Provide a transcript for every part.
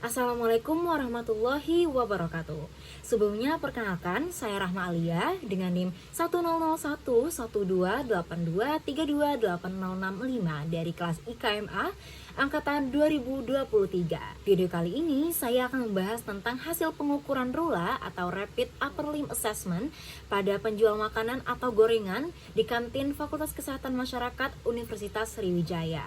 Assalamualaikum warahmatullahi wabarakatuh. Sebelumnya perkenalkan, saya Rahma Alia dengan NIM 100112823280665 dari kelas IKMA angkatan 2023. Video kali ini saya akan membahas tentang hasil pengukuran RULA atau Rapid Upper Limb Assessment pada penjual makanan atau gorengan di kantin Fakultas Kesehatan Masyarakat Universitas Sriwijaya.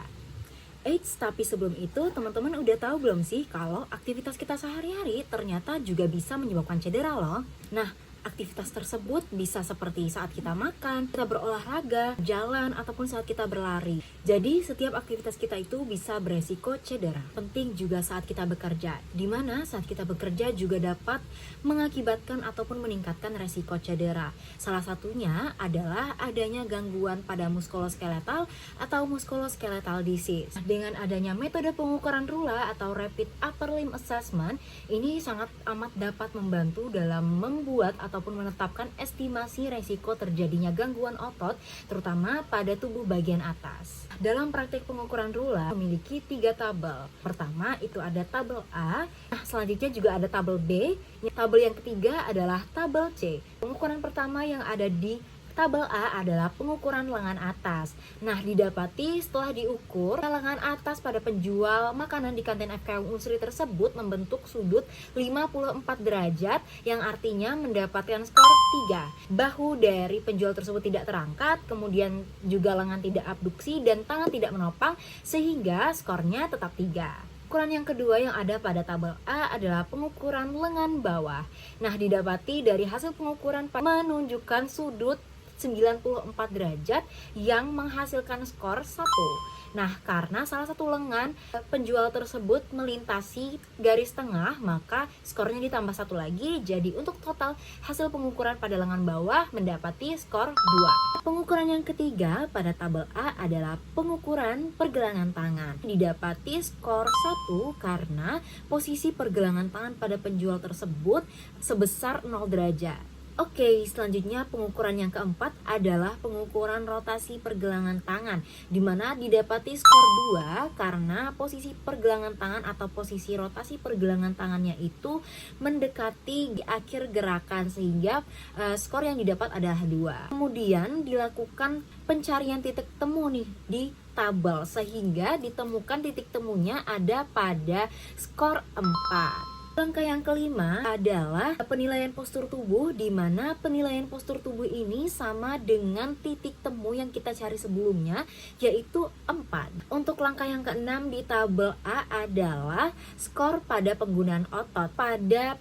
Eits, tapi sebelum itu teman-teman udah tahu belum sih kalau aktivitas kita sehari-hari ternyata juga bisa menyebabkan cedera loh. Nah, aktivitas tersebut bisa seperti saat kita makan, kita berolahraga, jalan, ataupun saat kita berlari. Jadi setiap aktivitas kita itu bisa beresiko cedera. Penting juga saat kita bekerja, di mana saat kita bekerja juga dapat mengakibatkan ataupun meningkatkan resiko cedera. Salah satunya adalah adanya gangguan pada muskuloskeletal atau muskuloskeletal disease. Dengan adanya metode pengukuran RULA atau Rapid Upper Limb Assessment, ini sangat amat dapat membantu dalam membuat ataupun menetapkan estimasi resiko terjadinya gangguan otot, terutama pada tubuh bagian atas. Dalam praktik pengukuran RULA memiliki 3 tabel. Pertama itu ada tabel A, selanjutnya juga ada tabel B. Tabel yang ketiga adalah tabel C. Pengukuran pertama yang ada di tabel A adalah pengukuran lengan atas. Nah, didapati setelah diukur, lengan atas pada penjual makanan di kantin FKM Unsri tersebut membentuk sudut 54 derajat yang artinya mendapatkan skor 3. Bahu dari penjual tersebut tidak terangkat, kemudian juga lengan tidak abduksi dan tangan tidak menopang sehingga skornya tetap 3. Ukuran yang kedua yang ada pada tabel A adalah pengukuran lengan bawah. Nah, didapati dari hasil pengukuran menunjukkan sudut 94 derajat yang menghasilkan skor 1. Nah, karena salah satu lengan penjual tersebut melintasi garis tengah, maka skornya ditambah 1 lagi. Jadi untuk total hasil pengukuran pada lengan bawah mendapati skor 2. Pengukuran yang ketiga pada tabel A adalah pengukuran pergelangan tangan. Didapati skor 1 karena posisi pergelangan tangan pada penjual tersebut sebesar 0 derajat. Oke, selanjutnya pengukuran yang keempat adalah pengukuran rotasi pergelangan tangan, di mana didapati skor 2 karena posisi pergelangan tangan atau posisi rotasi pergelangan tangannya itu mendekati di akhir gerakan sehingga skor yang didapat adalah 2. Kemudian dilakukan pencarian titik temu nih di tabel sehingga ditemukan titik temunya ada pada skor 4. Langkah yang kelima adalah penilaian postur tubuh, di mana penilaian postur tubuh ini sama dengan titik temu yang kita cari sebelumnya, yaitu 4. Untuk langkah yang keenam di tabel A adalah skor pada penggunaan otot. Pada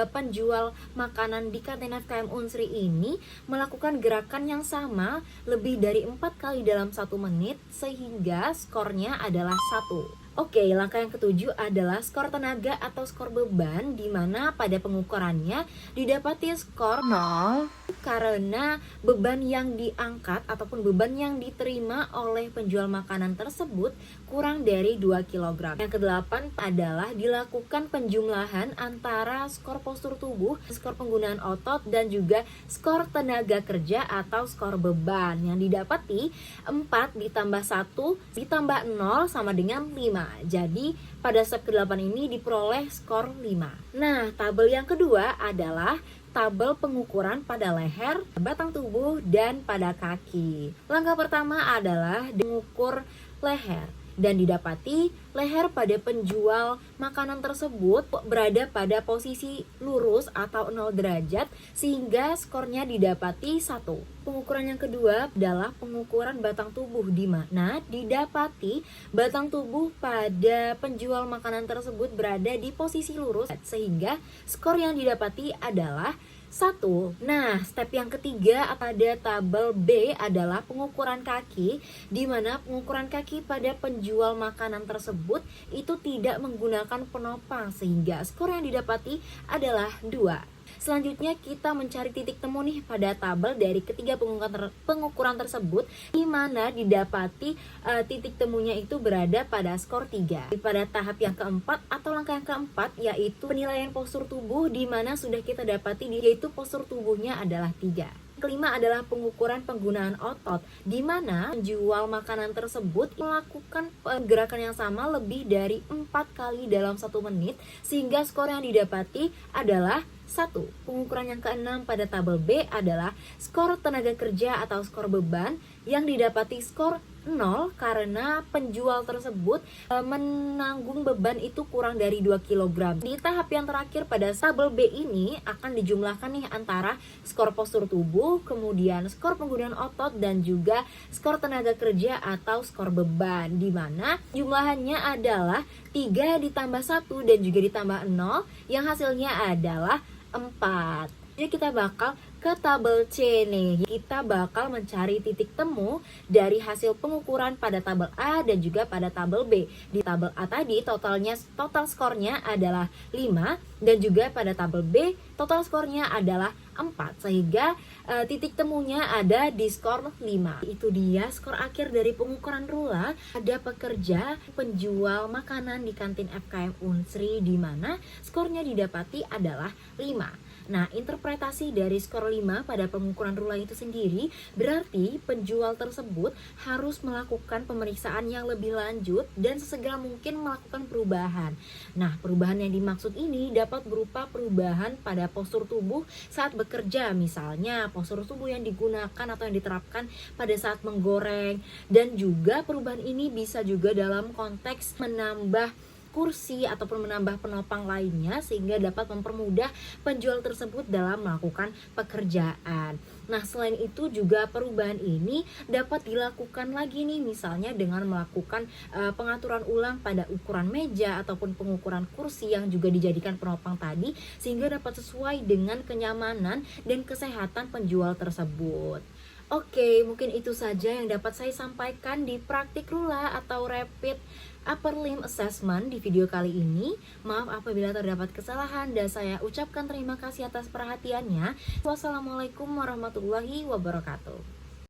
penjual makanan di kantin FKM Unsri ini melakukan gerakan yang sama lebih dari 4 kali dalam 1 menit sehingga skornya adalah 1. Oke, langkah yang ketujuh adalah skor tenaga atau skor beban, di mana pada pengukurannya didapati skor 0 karena beban yang diangkat ataupun beban yang diterima oleh penjual makanan tersebut kurang dari 2 kg. Yang kedelapan adalah dilakukan penjumlahan antara skor postur tubuh, skor penggunaan otot, dan juga skor tenaga kerja atau skor beban. Yang didapati 4 ditambah 1 ditambah 0 sama dengan 5. Jadi pada step ke-8 ini diperoleh skor 5. Nah, tabel yang kedua adalah tabel pengukuran pada leher, batang tubuh, dan pada kaki. Langkah pertama adalah mengukur leher. Dan didapati leher pada penjual makanan tersebut berada pada posisi lurus atau 0 derajat sehingga skornya didapati 1. Pengukuran yang kedua adalah pengukuran batang tubuh, di mana didapati batang tubuh pada penjual makanan tersebut berada di posisi lurus sehingga skor yang didapati adalah 1. Nah, step yang ketiga pada tabel B adalah pengukuran kaki, di mana pengukuran kaki pada penjual makanan tersebut itu tidak menggunakan penopang sehingga skor yang didapati adalah 2. Selanjutnya kita mencari titik temu nih pada tabel dari ketiga pengukuran tersebut, di mana didapati titik temunya itu berada pada skor 3. Pada tahap yang keempat atau langkah yang keempat yaitu penilaian postur tubuh, di mana sudah kita dapati yaitu postur tubuhnya adalah 3. Kelima adalah pengukuran penggunaan otot, di mana penjual makanan tersebut melakukan gerakan yang sama lebih dari 4 kali dalam 1 menit, sehingga skor yang didapati adalah 1. Pengukuran yang keenam pada tabel B adalah skor tenaga kerja atau skor beban, yang didapati skor 0 karena penjual tersebut menanggung beban itu kurang dari 2 kg. Di tahap yang terakhir pada tabel B ini akan dijumlahkan nih antara skor postur tubuh, kemudian skor penggunaan otot, dan juga skor tenaga kerja atau skor beban, di mana jumlahannya adalah 3 ditambah 1 dan juga ditambah 0 yang hasilnya adalah 4. Jadi kita bakal ke tabel C nih. Kita bakal mencari titik temu dari hasil pengukuran pada tabel A dan juga pada tabel B. Di tabel A tadi total skornya adalah 5, dan juga pada tabel B total skornya adalah 4, sehingga titik temunya ada di skor 5. Itu dia skor akhir dari pengukuran Rula ada pekerja penjual makanan di kantin FKM Unsri, di mana skornya didapati adalah 5. Nah, interpretasi dari skor 5 pada pengukuran Rula itu sendiri berarti penjual tersebut harus melakukan pemeriksaan yang lebih lanjut dan sesegera mungkin melakukan perubahan. Nah, perubahan yang dimaksud ini dapat berupa perubahan pada postur tubuh saat bekerja, misalnya postur tubuh yang digunakan atau yang diterapkan pada saat menggoreng, dan juga perubahan ini bisa juga dalam konteks menambah kursi ataupun menambah penopang lainnya, sehingga dapat mempermudah penjual tersebut dalam melakukan pekerjaan. Nah, selain itu juga perubahan ini dapat dilakukan lagi nih, misalnya dengan melakukan pengaturan ulang pada ukuran meja ataupun pengukuran kursi yang juga dijadikan penopang tadi, sehingga dapat sesuai dengan kenyamanan dan kesehatan penjual tersebut. Oke, mungkin itu saja yang dapat saya sampaikan di praktik Rula atau Rapid Upper Limb Assessment di video kali ini. Maaf apabila terdapat kesalahan dan saya ucapkan terima kasih atas perhatiannya. Wassalamualaikum warahmatullahi wabarakatuh.